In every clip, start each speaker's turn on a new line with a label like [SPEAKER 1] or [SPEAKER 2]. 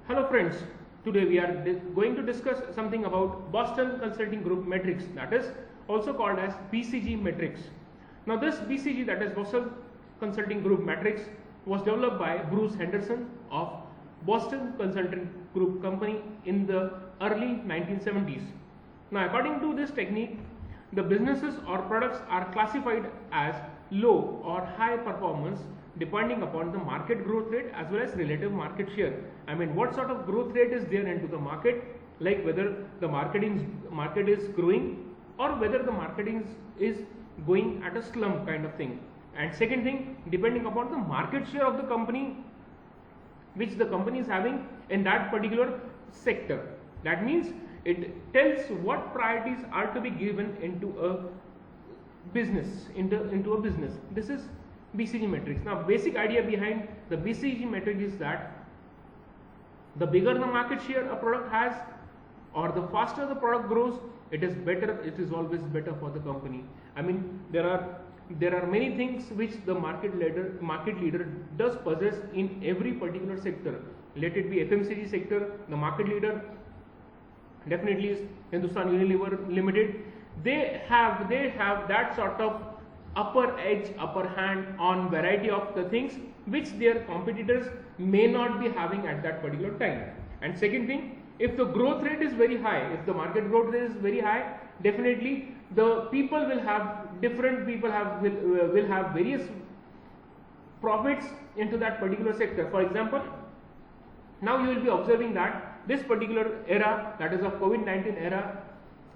[SPEAKER 1] Hello friends, today we are going to discuss something about Boston Consulting Group metrics, that is also called as BCG metrics. Now this BCG, that is Boston Consulting Group metrics, was developed by Bruce Henderson of Boston Consulting Group company in the early 1970s. Now according to this technique, the businesses or products are classified as low or high performance depending upon the market growth rate as well as relative market share. I mean, what sort of growth rate is there into the market, like whether the market is growing or whether the market is going at a slump kind of thing. And second thing, depending upon the market share of the company which the company is having in that particular sector. That means it tells what priorities are to be given into a business, into a business. This is BCG metrics. Now basic idea behind the BCG metric is that the bigger the market share a product has or the faster the product grows, it is always better for the company. I mean, there are many things which the market leader does possess in every particular sector. Let it be FMCG sector, the market leader definitely is Hindustan Unilever Limited. They have that sort of upper hand on variety of the things which their competitors may not be having at that particular time. And second thing, if the growth rate is very high, if the market growth rate is very high, definitely the people will have various profits into that particular sector. For example, now you will be observing that this particular era, that is of COVID-19 era,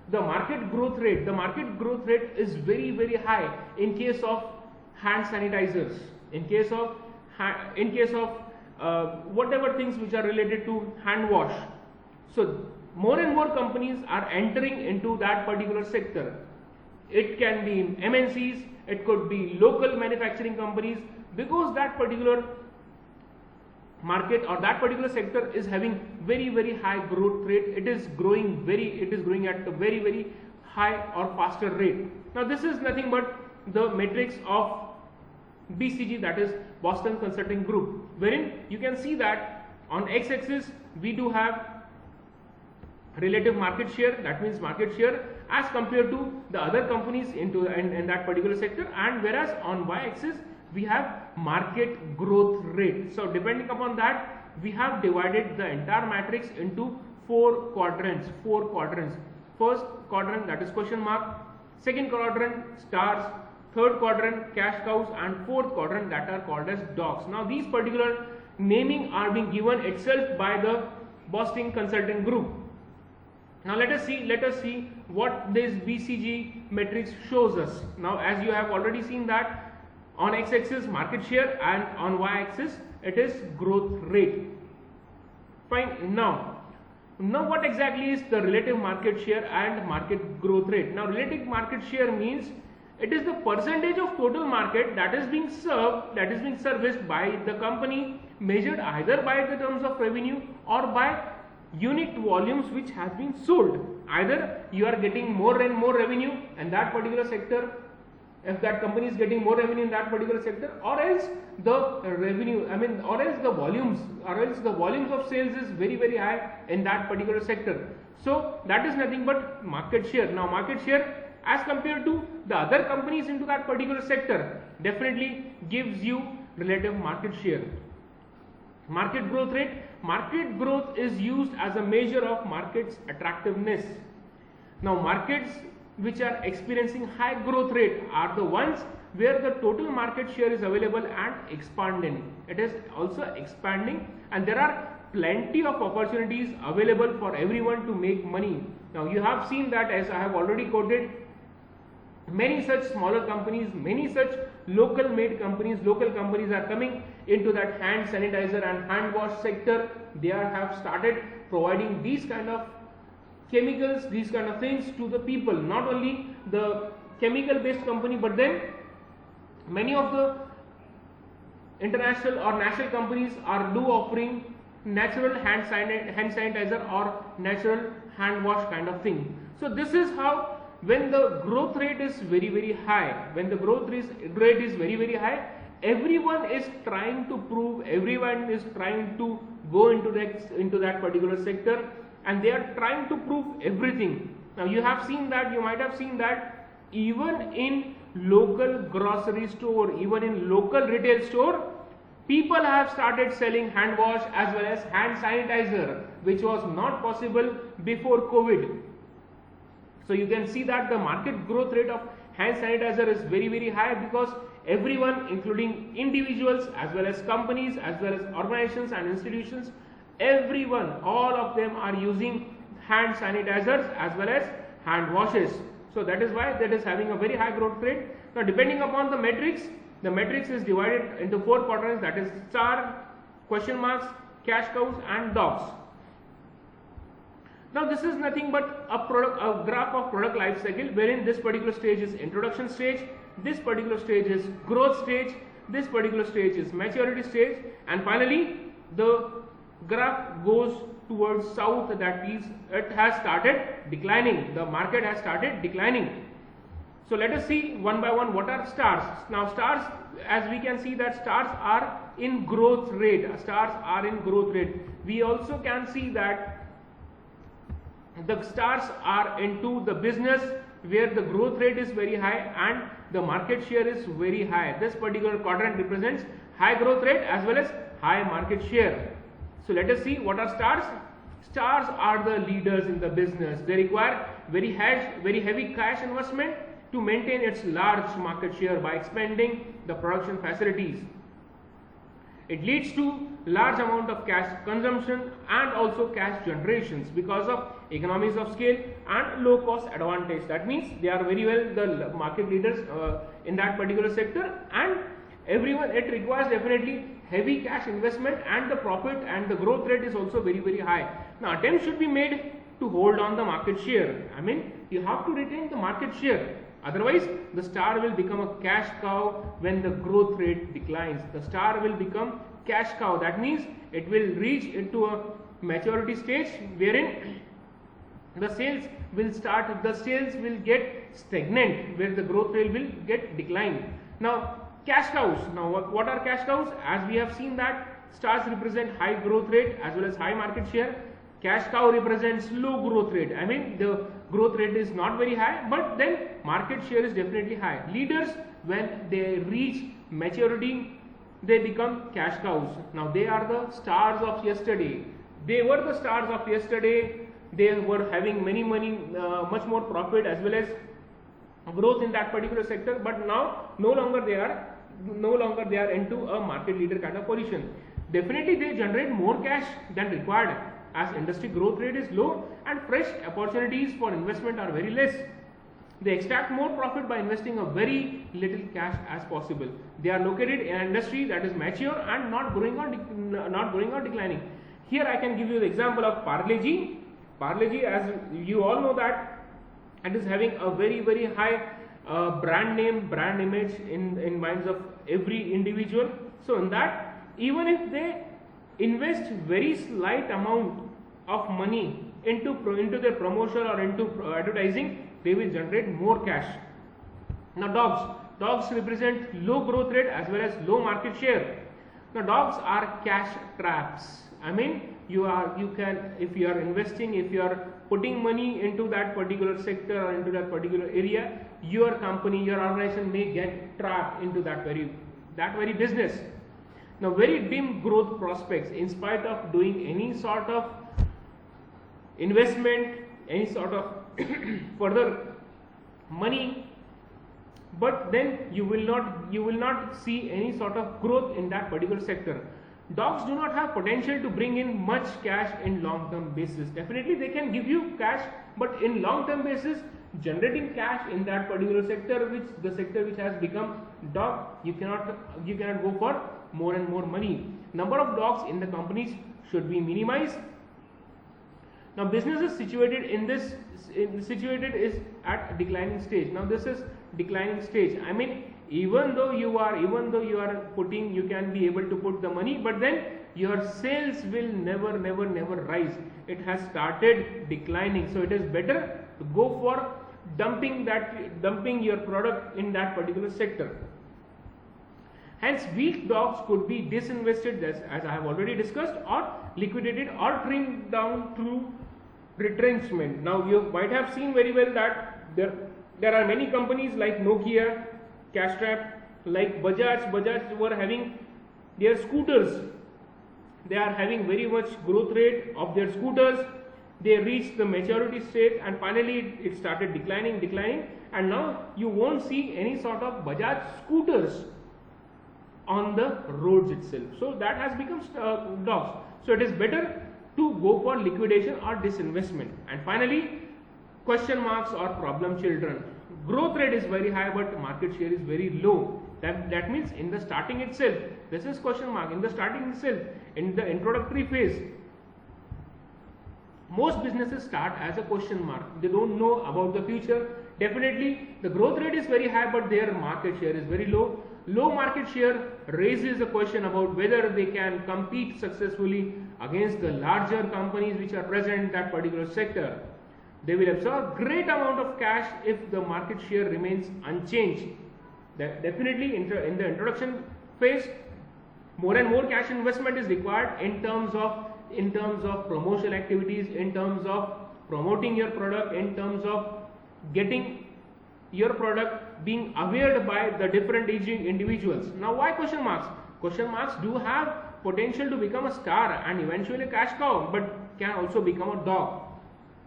[SPEAKER 1] the market growth rate is very, very high in case of hand sanitizers, in case of whatever things which are related to hand wash. So more and more companies are entering into that particular sector. It can be in MNCs, it could be local manufacturing companies, because that particular market or that particular sector is having very, very high growth rate. It is growing at a very, very high or faster rate. Now this is nothing but the matrix of BCG, that is Boston Consulting Group, wherein you can see that on x-axis we do have relative market share, that means market share as compared to the other companies in that particular sector, and whereas on y-axis we have market growth rate. So depending upon that, we have divided the entire matrix into four quadrants. First quadrant, that is question mark, second quadrant stars, third quadrant cash cows, and fourth quadrant that are called as dogs. Now these particular naming are being given itself by the Boston Consulting Group. Now let us see what this BCG matrix shows us. Now as you have already seen that on x-axis market share and on y-axis it is growth rate. Fine. Now what exactly is the relative market share and market growth rate? Now relative market share means it is the percentage of total market that is being serviced by the company, measured either by the terms of revenue or by unit volumes which has been sold. Either you are getting more and more revenue in that particular sector, if that company is getting more revenue in that particular sector, or else the volumes of sales is very, very high in that particular sector. So that is nothing but market share. Now market share as compared to the other companies into that particular sector definitely gives you relative market share. Market growth rate. Market growth is used as a measure of market's attractiveness. Now markets which are experiencing high growth rate are the ones where the total market share is available and expanding. It is also expanding, and there are plenty of opportunities available for everyone to make money. Now you have seen that, as I have already quoted, many such smaller companies, many such local companies are coming into that hand sanitizer and hand wash sector. They have started providing these kind of chemicals, these kind of things to the people. Not only the chemical based company, but then many of the international or national companies are offering natural hand sanitizer or natural hand wash kind of thing. So this is how, when the growth rate is very, very high, everyone is trying to prove, everyone is trying to go into that particular sector, and they are trying to prove everything. Now you might have seen that even in local grocery store, even in local retail store, people have started selling hand wash as well as hand sanitizer, which was not possible before COVID. So you can see that the market growth rate of hand sanitizer is very, very high, because everyone, including individuals as well as companies as well as organizations and institutions, everyone, all of them are using hand sanitizers as well as hand washes. So that is why that is having a very high growth rate. Now depending upon the matrix is divided into 4 quadrants, that is star, question marks, cash cows and dogs. Now this is nothing but a graph of product life cycle, wherein this particular stage is introduction stage, this particular stage is growth stage, this particular stage is maturity stage, and finally the graph goes towards south, that is it has started declining, the market has started declining. So let us see one by one what are stars. Now stars, as we can see that stars are in growth rate, we also can see that the stars are into the business where the growth rate is very high and the market share is very high. This particular quadrant represents high growth rate as well as high market share. So let us see what are stars. Stars are the leaders in the business. They require very heavy cash investment to maintain its large market share by expanding the production facilities. It leads to large amount of cash consumption and also cash generations because of economies of scale and low cost advantage. That means they are very well the market leaders in that particular sector, and everyone, it requires definitely heavy cash investment, and the profit and the growth rate is also very, very high. Now attempts should be made to hold on the market share. I mean, you have to retain the market share. Otherwise, the star will become a cash cow when the growth rate declines. The star will become cash cow. That means it will reach into a maturity stage wherein the sales will get stagnant, where the growth rate will get declined. Now, cash cows. Now, what are cash cows? As we have seen that stars represent high growth rate as well as high market share. Cash cow represents low growth rate. I mean, the growth rate is not very high, but then market share is definitely high. Leaders, when they reach maturity, they become cash cows. Now they are the stars of yesterday. They were the stars of yesterday. They were having many money, much more profit as well as growth in that particular sector. But now no longer they are into a market leader kind of position. Definitely they generate more cash than required, as industry growth rate is low and fresh opportunities for investment are very less. They extract more profit by investing a very little cash as possible. They are located in an industry that is mature and not growing or declining. Here I can give you the example of Parle-G. Parle-G, as you all know that it is having a very, very high brand name, brand image in minds of every individual. So in that, even if they invest very slight amount of money into their promotion or into advertising, they will generate more cash. Now dogs represent low growth rate as well as low market share. Now dogs are cash traps. I mean, if you are investing, if you are putting money into that particular sector or into that particular area, your company, your organization may get trapped into that very business. Now very dim growth prospects, in spite of doing any sort of investment, any sort of further money, but then you will not see any sort of growth in that particular sector. Dogs do not have potential to bring in much cash in long term basis. Definitely they can give you cash, but in long term basis, generating cash in that particular sector, which has become dog, you cannot go for more and more money. Number of dogs in the companies should be minimized. Now businesses situated is at a declining stage. Now this is declining stage. I mean, even though you are putting, you can be able to put the money, but then your sales will never rise. It has started declining. So it is better to go for dumping your product in that particular sector. Hence, weak dogs could be disinvested, as I have already discussed, or liquidated or trimmed down through retrenchment. Now, you might have seen very well that there are many companies like Nokia, Castrap, like Bajaj were having their scooters. They are having very much growth rate of their scooters. They reached the maturity state and finally it started declining, and now you won't see any sort of Bajaj scooters on the roads itself. So that has become dogs. So it is better to go for liquidation or disinvestment. And finally, question marks or problem children. Growth rate is very high but market share is very low. That means in the starting itself, this is question mark, in the starting itself, in the introductory phase, most businesses start as a question mark. They don't know about the future. Definitely the growth rate is very high but their market share is very low. Low market share raises a question about whether they can compete successfully against the larger companies which are present in that particular sector. They will absorb great amount of cash if the market share remains unchanged. Definitely in the introduction phase, more and more cash investment is required in terms of promotional activities, in terms of promoting your product, in terms of getting your product being aware by the different aging individuals. Now, why question marks? Question marks do have potential to become a star and eventually a cash cow, but can also become a dog.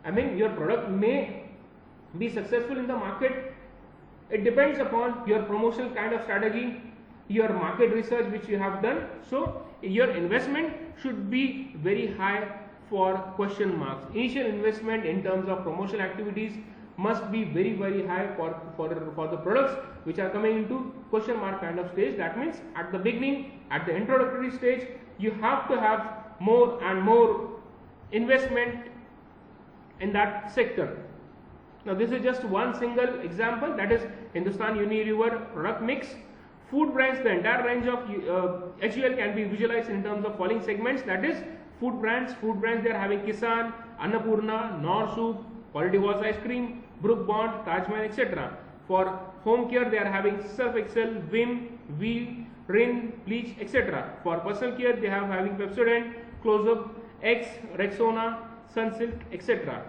[SPEAKER 1] I mean, your product may be successful in the market. It depends upon your promotional kind of strategy, your market research which you have done. So your investment should be very high for question marks. Initial investment in terms of promotional activities must be very, very high for the products which are coming into question mark kind of stage. That means at the beginning, at the introductory stage, you have to have more and more investment in that sector. Now, this is just one single example, that is Hindustan Unilever product mix. Food brands, the entire range of HUL can be visualized in terms of following segments, that is food brands they are having Kisan, Annapurna, Knorr Soup, Quality Walls Ice Cream, Brook Bond, Taj Mahal, etc. For home care they are having Surf Excel, Vim, Wheel, Rin, Bleach, etc. For personal care they have having Pepsodent, Close-Up, X, Rexona, Sunsilk, etc.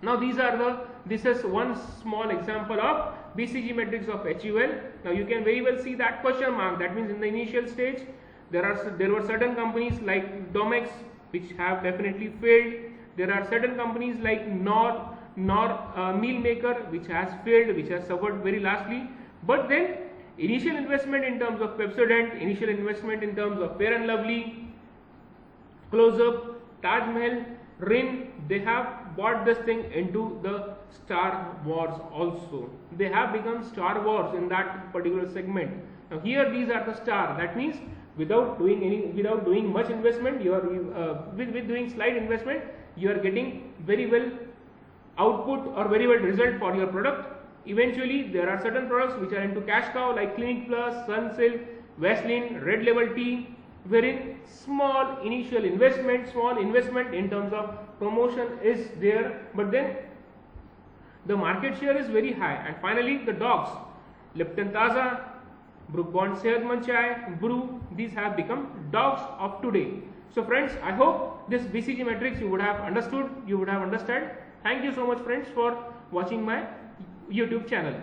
[SPEAKER 1] Now this is one small example of BCG metrics of HUL. Now you can very well see that question mark. That means in the initial stage there were certain companies like Domex which have definitely failed. There are certain companies like Knorr Meal Maker which has failed, which has suffered very lastly. But then initial investment in terms of Pepsodent, initial investment in terms of Fair and Lovely, Close-Up, Taj Mahal, Rin, they have brought this thing into the Star Wars also. They have become Star Wars in that particular segment. Now here these are the star. That means without doing much investment, with doing slight investment, you are getting very well output or very well result for your product. Eventually, there are certain products which are into cash cow like Clinic Plus, Sunsilk, Vaseline, Red Label Tea, wherein small initial investment, in terms of promotion is there, but then the market share is very high. And finally, the dogs, Lipton Taza, Brook Bond Sehatmand Chai, Brew, these have become dogs of today. So friends, I hope this BCG matrix you would have understood, you would have understood. Thank you so much friends for watching my YouTube channel.